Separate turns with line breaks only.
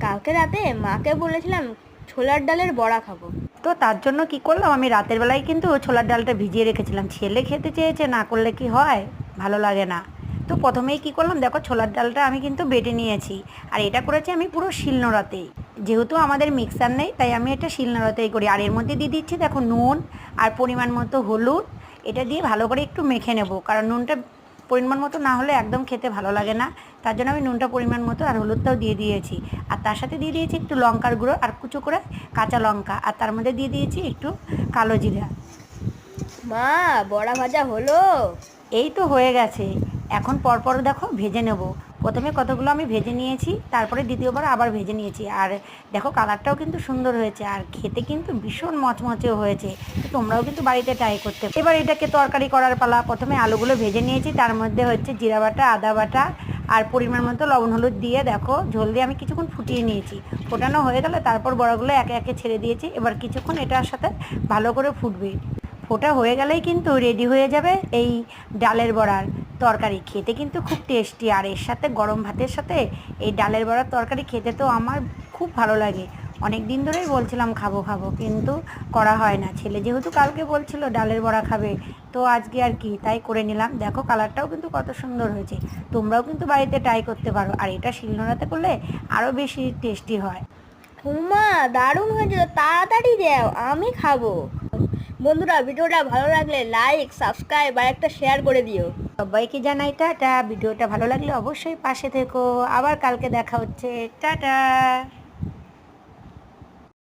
কালকে রাতে মাকে বলেছিলাম ছোলার ডালের বড়া খাবো।
তো তার জন্য কি করলাম, আমি রাতের বেলায় কিন্তু ছোলার ডালটা ভিজিয়ে রেখেছিলাম। ছেলে খেতে চেয়েছে, না করলে কি হয়, ভালো লাগে না। তো প্রথমেই কি করলাম দেখো, ছোলার ডালটা আমি কিন্তু বেটে নিয়েছি। আর এটা করেছি আমি পুরো শিলনোড়াতেই, যেহেতু আমাদের মিক্সার নেই তাই আমি এটা শিলনোড়াতেই করি। আর এর মধ্যে দিয়ে দিচ্ছি দেখো নুন আর পরিমাণ মতো হলুদ। এটা দিয়ে ভালো করে একটু মেখে নেব, কারণ নুনটা পরিমাণ মতো না হলে একদম খেতে ভালো লাগে না। তার জন্য আমি নুনটা পরিমাণ মতো আর হলুদটাও দিয়ে দিয়েছি। আর তার সাথে দিয়ে দিয়েছি একটু লঙ্কার গুঁড়ো আর কুচো করে কাঁচা লঙ্কা, আর তার মধ্যে দিয়ে দিয়েছি একটু কালো জিরা।
মা, বড়া ভাজা হলো?
এই তো হয়ে গেছে। এখন পরপর দেখো ভেজে নেব। প্রথমে কতগুলো আমি ভেজে নিয়েছি, তারপরে দ্বিতীয়বার আবার ভেজে নিয়েছি। আর দেখো কালারটাও কিন্তু সুন্দর হয়েছে, আর খেতে কিন্তু ভীষণ মচমচেও হয়েছে। তো তোমরাও কিন্তু বাড়িতে ট্রাই করতে। এবার এটাকে তরকারি করার পালা। প্রথমে আলুগুলো ভেজে নিয়েছি, তার মধ্যে হচ্ছে জিরা বাটা, আদা বাটা আর পরিমাণ মতো লবণ হলুদ দিয়ে দেখো ঝোল দিয়ে আমি কিছুক্ষণ ফুটিয়ে নিয়েছি। ফোটানো হয়ে গেলে তারপর বড়াগুলো একে একে ছেড়ে দিয়েছি। এবার কিছুক্ষণ এটার সাথে ভালো করে ফুটবে। ফোটা হয়ে গেলেই কিন্তু রেডি হয়ে যাবে এই ডালের বড়ার তরকারি। খেতে কিন্তু খুব টেস্টি, আর এর সাথে গরম ভাতের সাথে এই ডালের বড়ার তরকারি খেতে তো আমার খুব ভালো লাগে। অনেক দিন ধরেই বলছিলাম খাবো খাবো, কিন্তু করা হয় না। ছেলে যেহেতু কালকে বলছিল ডালের বড়া খাবে, তো আজকে আর কি তাই করে নিলাম। দেখো কালারটাও কিন্তু কত সুন্দর হয়েছে। তোমরাও কিন্তু বাড়িতে ট্রাই করতে পারো, আর এটা শিলনোড়াতে করলে আরও বেশি টেস্টি হয়।
হুমা, দারুণ হয়েছে তো, তাড়াতাড়ি দাও, আমি খাবো। বন্ধুরা, ভিডিওটা ভালো লাগলে লাইক, সাবস্ক্রাইব আর একটা শেয়ার করে দিও।
সবাইকে জানাই টাটা। ভিডিওটা ভালো লাগলে অবশ্যই পাশে থেকো। আবার কালকে দেখা হচ্ছে। টাটা।